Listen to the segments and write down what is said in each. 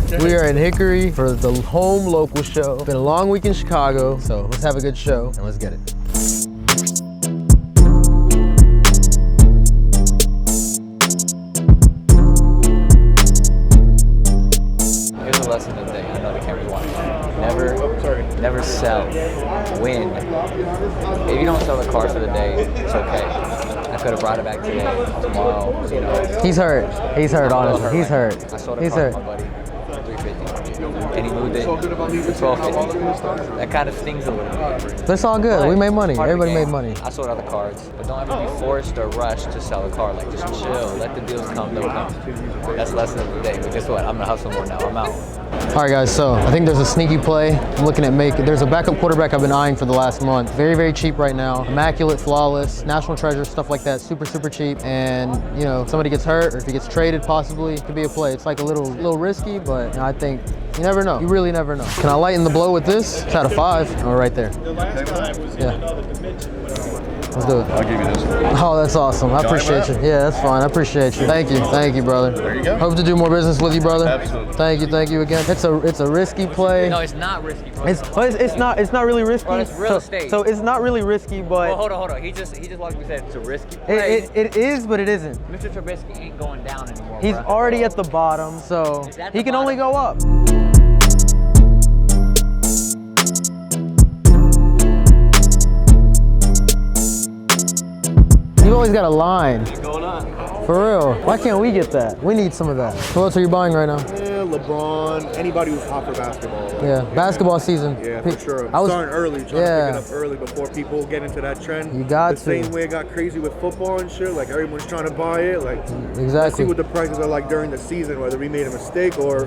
We are in Hickory for the home local show. It's been a long week in Chicago, so let's have a good show and let's get it. Here's a lesson of the day. I know they can't rewind. Never sell. Win. If you don't sell the car for the day, it's okay. I could have brought it back today, tomorrow, you know. He's hurt, honestly. He's hurt. I sold a car to my buddy for $350, and he moved it for $1250. That kind of stings a little bit. That's all good. But we made money. Everybody made money. I sold other cards, but don't ever be forced or rushed to sell a car. Like, just chill. Let the deals come, they'll come. That's the lesson of the day. But guess what? I'm gonna hustle more now. I'm out. All right, guys, so I think there's a sneaky play. I'm looking at there's a backup quarterback I've been eyeing for the last month. Very, very cheap right now. Immaculate, flawless, national treasure, stuff like that. Super, super cheap. And, you know, if somebody gets hurt or if he gets traded, possibly, it could be a play. It's like a little risky, but you know, I think you never know. You really never know. Can I lighten the blow with this? It's out of 5. Oh, right there. Yeah. Let's do it. I'll give you this one. Oh, that's awesome. I appreciate you. Yeah, that's fine. I appreciate you. Thank you, brother. There you go. Hope to do more business with you, brother. Absolutely. Thank you again. It's a risky play. No, it's not risky, bro. It's not really risky. Bro, it's real estate. So it's not really risky, but Well, hold on. He just like we said, it's a risky play. it is, but it isn't. Mr. Trubisky ain't going down anymore. He's bro. already at the bottom, so at he the can only go up. You've always got a line. What's going on? For real. Why can't we get that? We need some of that. Who else are you buying right now? Yeah, LeBron, anybody who's hot for basketball. Yeah, basketball season. Yeah, for sure. I was starting early, trying to pick it up early before people get into that trend. You got the same way it got crazy with football and shit. Like everyone's trying to buy it. Like Exactly. let's see what the prices are like during the season, whether we made a mistake or.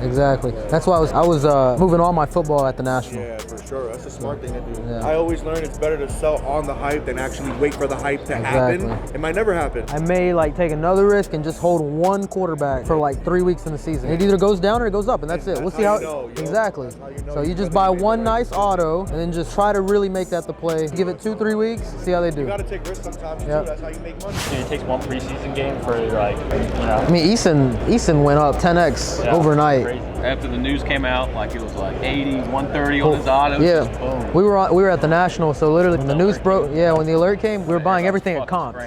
Exactly. That's why I was moving all my football at the National. Yeah, for sure. That's a smart thing to do. Yeah. I always learn it's better to sell on the hype than actually wait for the hype to happen. It might never happen. I may like take another risk and just hold one quarterback for like 3 weeks in the season. It either goes down or it goes up, and that's it. We'll see how. Exactly. So you just buy one nice auto and then just try to really make that the play. Give it 2-3 weeks, see how they do. You gotta take risks sometimes too. That's how you make money. It takes one preseason game for like, you know. I mean, Eason went up 10x overnight. Crazy. After the news came out, like it was like 80, 130 on his autos. Yeah, just boom. we were at the National, so literally when the news broke, when the alert came, we were buying everything at comps.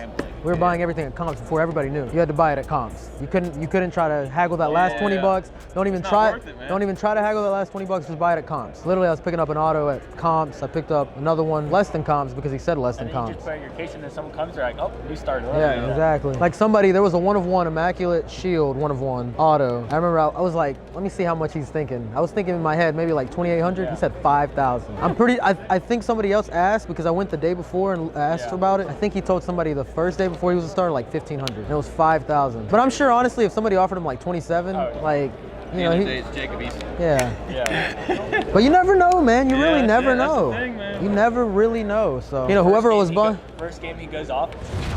We were buying everything at comps before everybody knew. You had to buy it at comps. You couldn't try to haggle that last 20 bucks. Don't even try to haggle that last 20 bucks. Just buy it at comps. Literally, I was picking up an auto at comps. I picked up another one less than comps because he said less than comps. You just put your case and then someone comes, they're like, oh, you started. Yeah, exactly. Like there was a 1-of-1 Immaculate Shield 1-of-1 auto. I remember I was like, let me see how much he's thinking. I was thinking in my head maybe like 2,800. He said 5,000. I think somebody else asked because I went the day before and asked about it. I think he told somebody the first day before he was a starter like 1,500. And it was 5,000. But I'm sure honestly, if somebody offered him like 27, like. You know, It's Jacob Eason. Yeah. But you never know, man. You really never know. That's the thing, man. You never really know. So, you know, whoever was buying. First game he goes off.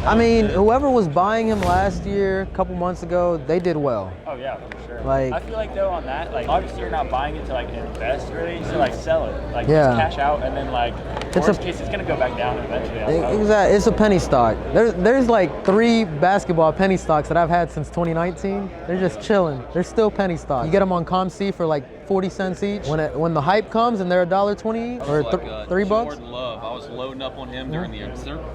I mean, whoever was buying him last year, a couple months ago, they did well. Oh yeah, for sure. Like, I feel like though on that, like obviously you're not buying it to like invest really, so like sell it, like Yeah. just cash out, and then like worst case it's gonna go back down eventually. Exactly. It's a penny stock. There's like 3 basketball penny stocks that I've had since 2019. They're just chilling. They're still penny stocks. You get them on ComC for like 40 cents each. When the hype comes and they're $1.20 each or $3. Jordan Love. I was loading up on him during the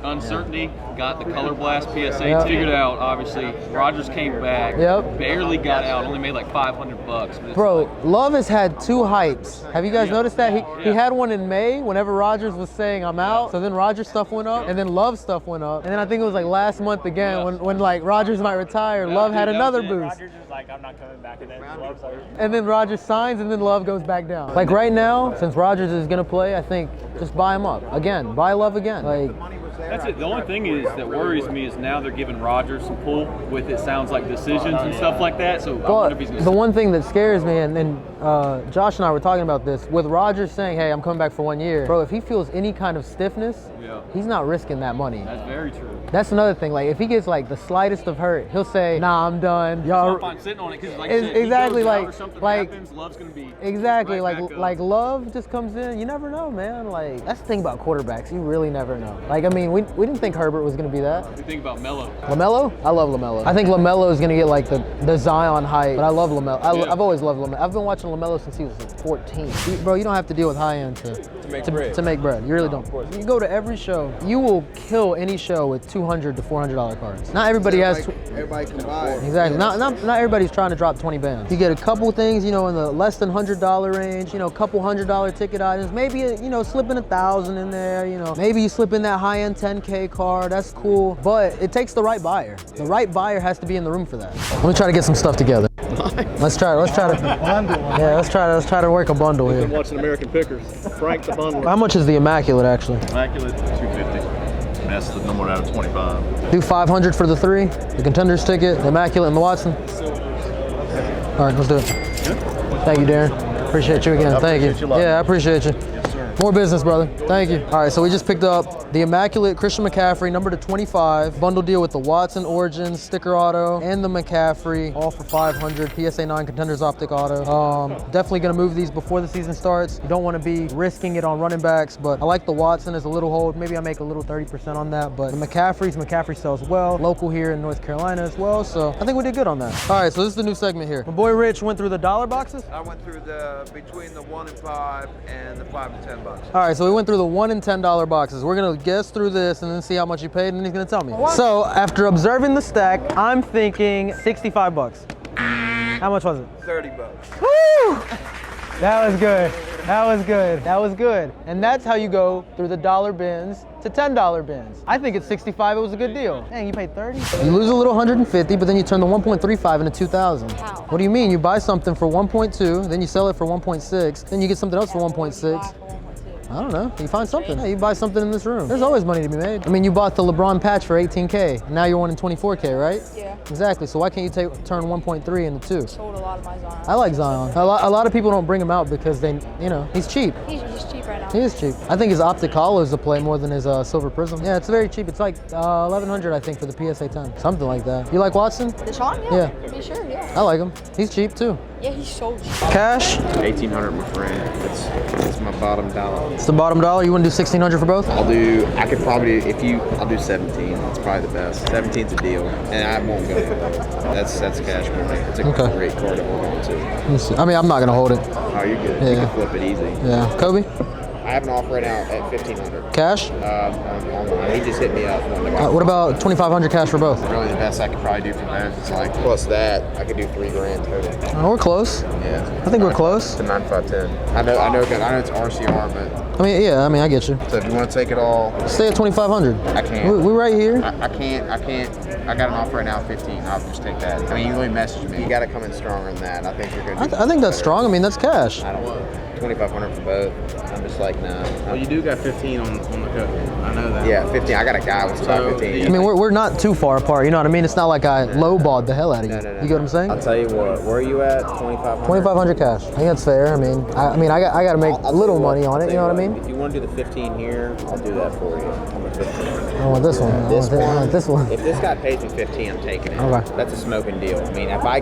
uncertainty. Got the color blast PSA figured out. Obviously, Rodgers came back. Barely got out. Only made like $500. Bro, Love has had 2 hypes. Have you guys noticed that? He had one in May whenever Rodgers was saying I'm out. So then Rodgers stuff went up, and then Love stuff went up, and then I think it was like last month again when like Rodgers might retire. Love had another boost. Rodgers is like, I'm not coming back, And then Rodgers signs, and then Love goes back down. Like right now, since Rodgers is gonna play, I think just buy him up again. Buy Love again. Like. That's it. The only thing is that worries me is now they're giving Rodgers some pull with it sounds like decisions and stuff like that. So I wonder if he's gonna. The one thing that scares me, and Josh and I were talking about this, with Rodgers saying, "Hey, I'm coming back for 1 year," bro. If he feels any kind of stiffness, he's not risking that money. That's very true. That's another thing. Like if he gets like the slightest of hurt, he'll say, "Nah, I'm done." Y'all. I'm sitting on it because like exactly he goes like out or something like happens, Love's gonna be exactly right like Love just comes in. You never know, man. Like that's the thing about quarterbacks. You really never know. Like I mean. mean, we didn't think Herbert was going to be that. What do you think about Mello? LaMelo? I love LaMelo. I think LaMelo is going to get like the Zion height, but I love LaMelo. I've always loved LaMelo. I've been watching LaMelo since he was like 14. Bro, you don't have to deal with high end to make bread. You really don't. You go to every show, you will kill any show with $200 to $400 cards. Not everybody has. Everybody can buy. Exactly. Not everybody's trying to drop 20 bands. You get a couple things, you know, in the less than $100 range. You know, a couple $100 ticket items. Maybe you know, slipping 1,000 in there. You know, maybe you slip in that high-end 10K card. That's cool. But it takes the right buyer. The right buyer has to be in the room for that. Let me try to get some stuff together. Let's try to try to work a bundle here. Watching American Pickers. Frank the bundle. How much is the Immaculate actually? Immaculate, $250. That's the number out of 25. Do 500 for the 3, the Contenders ticket, the Immaculate, and the Watson. All right, let's do it. Thank you, Darren. Appreciate you again. Thank you. Yeah, I appreciate you. Yes, sir. More business, brother. Thank you. All right, so we just picked up the Immaculate Christian McCaffrey, number to 25. Bundle deal with the Watson Origins sticker auto and the McCaffrey, all for 500. PSA 9 Contenders optic auto. Definitely gonna move these before the season starts. You don't wanna be risking it on running backs, but I like the Watson as a little hold. Maybe I make a little 30% on that, but the McCaffrey sells well. Local here in North Carolina as well, so I think we did good on that. All right, so this is the new segment here. My boy Rich went through the dollar boxes. I went through between the 1 and 5 and the 5 and 10 bucks. All right, so we went through the $1 and $10 boxes. We're gonna guess through this and then see how much you paid, and then he's gonna tell me. So after observing the stack, I'm thinking 65 bucks. How much was it? 30 bucks. Woo! That was good. That was good. That was good. And that's how you go through the dollar bins to $10 bins. I think at 65 it was a good deal. Dang, you paid 30? You lose a little 150, but then you turn the 1.35 into 2,000. How? What do you mean? You buy something for 1.2, then you sell it for 1.6, then you get something else for 1.6. I don't know. You find something. Hey, you buy something in this room. There's always money to be made. I mean, you bought the LeBron patch for 18K. And now you're wanting 24K, right? Yeah. Exactly. So why can't you turn 1.3 into 2? Sold a lot of my Zion. I like Zion. A lot of people don't bring him out because they, you know, he's cheap. He's cheap right now. He is cheap. I think his optic hollow is a play more than his silver prism. Yeah, it's very cheap. It's like 1,100, I think, for the PSA 10. Something like that. You like Watson? Deshaun? Yeah. I mean, sure, yeah. I like him. He's cheap too. Yeah, he's so cheap. Cash? 1,800, my friend. That's my bottom dollar. It's the bottom dollar. You want to do 1,600 for both? I'll do 17. That's probably the best. 17's a deal, and I won't go. That's cash money. It's a great card to hold on to. I mean, I'm not gonna hold it. Oh, you're good. Yeah. You can flip it easy. Yeah. Kobe? I have an offer right now at 1,500. Cash? Online. He just hit me up. What about 2,500 cash for both? Really, the best I could probably do for both is like plus that. I could do $3,000 total. Oh, we're close. Yeah. I think we're close. To 9,510. I know it's RCR, but I mean, yeah. I mean, I get you. so if you want to take it all, Stay at 2,500. I can't. We're right here. I can't. I got an offer right now at 15. I'll just take that. I mean, you really messaged me. You got to come in stronger than that. I think you're good. I think that's strong. I mean, that's cash. I don't know. 2,500 for both. I'm just like, nah. Well, you do got 15 on the code. I know that. Yeah, 15. I got a guy with about 15. I mean, we're not too far apart. You know what I mean? It's not like I lowballed the hell out of you. No. You get what I'm saying? I'll tell you what. Where are you at? 2,500. 2,500 cash. I think that's fair. I mean, I got to make a little money on it. You know what I mean? If you want to do the 15 here, I'll do that for you. On the 15. I want this one. I want this one. If this guy pays me 15, I'm taking it. Okay. That's a smoking deal. I mean, if I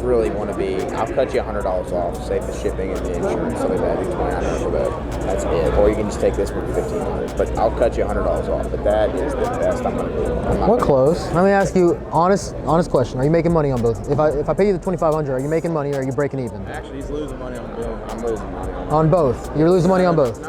really want to be, I'll cut you $100 off, save the shipping and the insurance, so that do $2,900 for that. That's it. Or you can just take this for $1,500. But I'll cut you $100 off. But that is the best I'm gonna do. We're close. Let me ask you honest question. Are you making money on both? If I pay you the 2,500, are you making money or are you breaking even? Actually, he's losing money on both. I'm losing money on On both. You're losing money on both.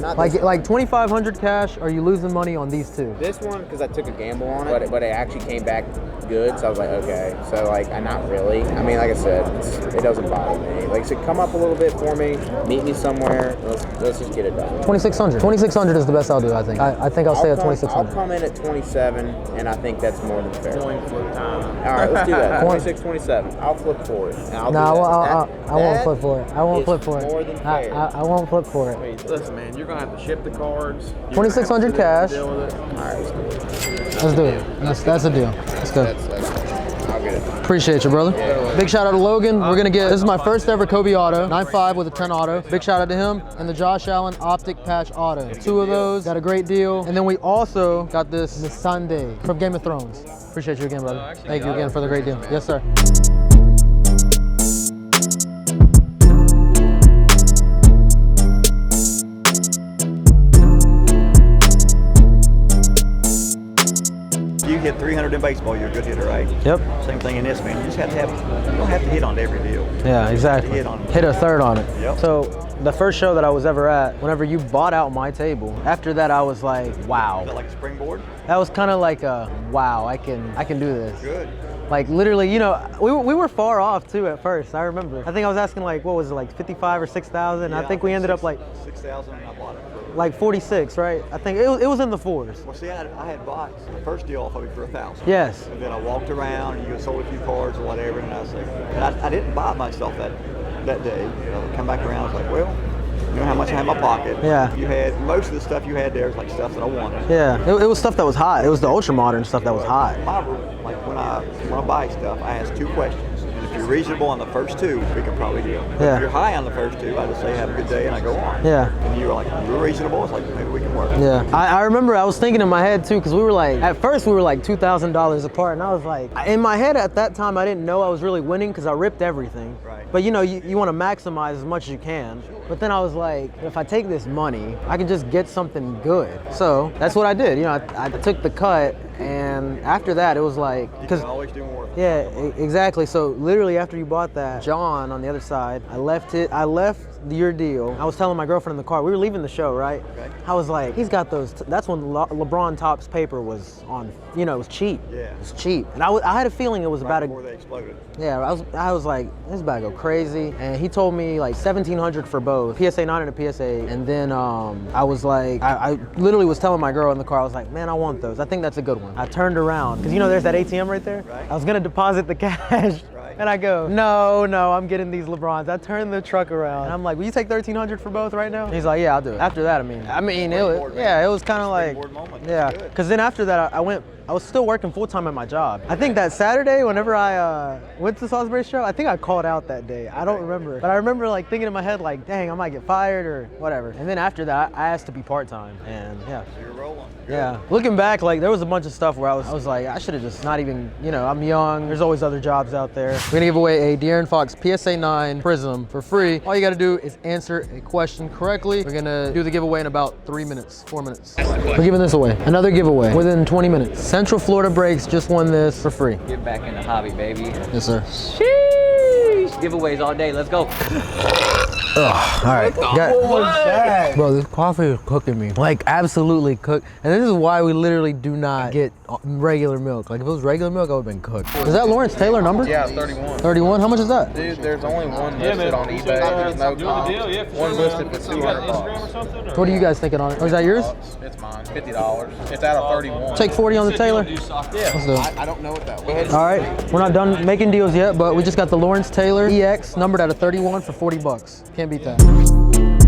Not Like this, 2,500 cash. Are you losing money on these two? this one because I took a gamble on it, but it actually came back good. So I was like, okay. So like, not really. I mean, like I said, it doesn't bother me. Like, so come up a little bit for me. Meet me somewhere. Let's just get it done. 2,600. 2,600 is the best I'll do. I think. I think I'll stay at 2,600. I'll come in at 27, and I think that's more than fair. Coin flip time. All right, let's do that. 26, 27. I'll flip for it. And I'll do I that. won't flip for it. I won't flip for it. More than fair. I won't flip for it. Wait, listen, man, you're gonna have to ship the cards. 2,600 cash. Deal with it. All right, let's do it. Let's do it. That's a deal. Let's go. I'll get it. Appreciate you, brother. Big shout out to Logan. We're gonna get, this is my first ever Kobe auto, 9.5 with a 10 auto. Big shout out to him and the Josh Allen optic patch auto. Two of those, got a great deal. And then we also got this Sunday from Game of Thrones. Appreciate you again, brother. Thank you again for the great deal. Yes, sir. hit 300 in baseball, you're a good hitter, right? Yep. Same thing in this, man. You just have to have, you don't have to hit on every deal. Yeah, exactly. Hit a third on it. Yep. So the first show that I was ever at, whenever you bought out my table, after that I was like, wow. Is that like a springboard? That was kind of like a, wow, I can do this. Good. Like literally, you know, we were far off too at first. I remember. I think I was asking like, what was it, like 55 or 6,000? Yeah, I think we ended up like 6,000 and I bought it for like 46, right? I think it was in the fours. Well, see, I had bought the first deal off of it for 1,000. Yes. And then I walked around and you sold a few cards or whatever, and I was like, and I didn't buy myself that day. You know, come back around, I was like, well, you know how much I had in my pocket. Yeah. You had most of the stuff you had there was like stuff that I wanted. Yeah. It was stuff that was hot. It was the ultra modern stuff that was hot. My rule, like when I buy stuff, I ask 2 questions. And if you're reasonable on the first 2, we can probably deal. Yeah. If you're high on the first 2, I just say have a good day and I go on. Yeah. And you were like, you're reasonable. It's like maybe we can work. Yeah. I remember I was thinking in my head too, because we were like, at first we were like $2,000 apart, and I was like, in my head at that time I didn't know I was really winning because I ripped everything. Right. But you know, you want to maximize as much as you can. But then I was like, if I take this money, I can just get something good. So that's what I did. You know, I took the cut, and after that it was like, You can always do more. yeah, exactly. So literally after you bought that, John on the other side, I left your deal. I was telling my girlfriend in the car, we were leaving the show, right? Okay. I was like, he's got those, that's when LeBron Topps paper was on, you know, it was cheap. Yeah. It was cheap. And I had a feeling it was Right about before they exploded. yeah, I was like, this is about to go crazy. And he told me like 1,700 for both, PSA 9 and a PSA. And then I was like, I literally was telling my girl in the car, I was like, man, I want those. I think that's a good one. I turned around, because you know there's that ATM right there? Right. I was gonna deposit the cash. Right. And I go, no, I'm getting these LeBrons. I turned the truck around. And I'm like, will you take 1,300 for both right now? And he's like, yeah, I'll do it. After that, it was kind of like, Springboard moment. yeah. That's good. Because then after that, I was still working full time at my job. I think that Saturday, whenever I went to Salisbury show, I think I called out that day. I don't remember. But I remember like thinking in my head like, dang, I might get fired or whatever. And then after that, I asked to be part-time, and yeah. So you're rolling. Good. Yeah. Looking back, like there was a bunch of stuff where I was like, I should have just not even, you know, I'm young. There's always other jobs out there. We're gonna give away a De'Aaron Fox PSA 9 Prism for free. All you gotta do is answer a question correctly. We're gonna do the giveaway in about 3 minutes, 4 minutes. We're giving this away. Another giveaway within 20 minutes. Central Florida Breaks just won this for free. Get back in the hobby, baby. Yes, sir. Sheesh. Giveaways all day. Let's go. Ugh, all right. What was that? Bro, this coffee is cooking me. Like, absolutely cooked. And this is why we literally do not get regular milk. Like, if it was regular milk, I would have been cooked. Is that Lawrence Taylor number? Yeah, 31. 31? How much is that? Dude, there's only one listed on eBay. There's no comps. One listed for $200. What are you guys thinking on it? Oh, is that yours? It's mine. $50. It's out of 31. Take 40 on the Taylor? Yeah. Let's do it. I don't know what that was. All right, we're not done making deals yet, but we just got the Lawrence Taylor EX numbered out of 31 for 40 bucks. Can't beat that.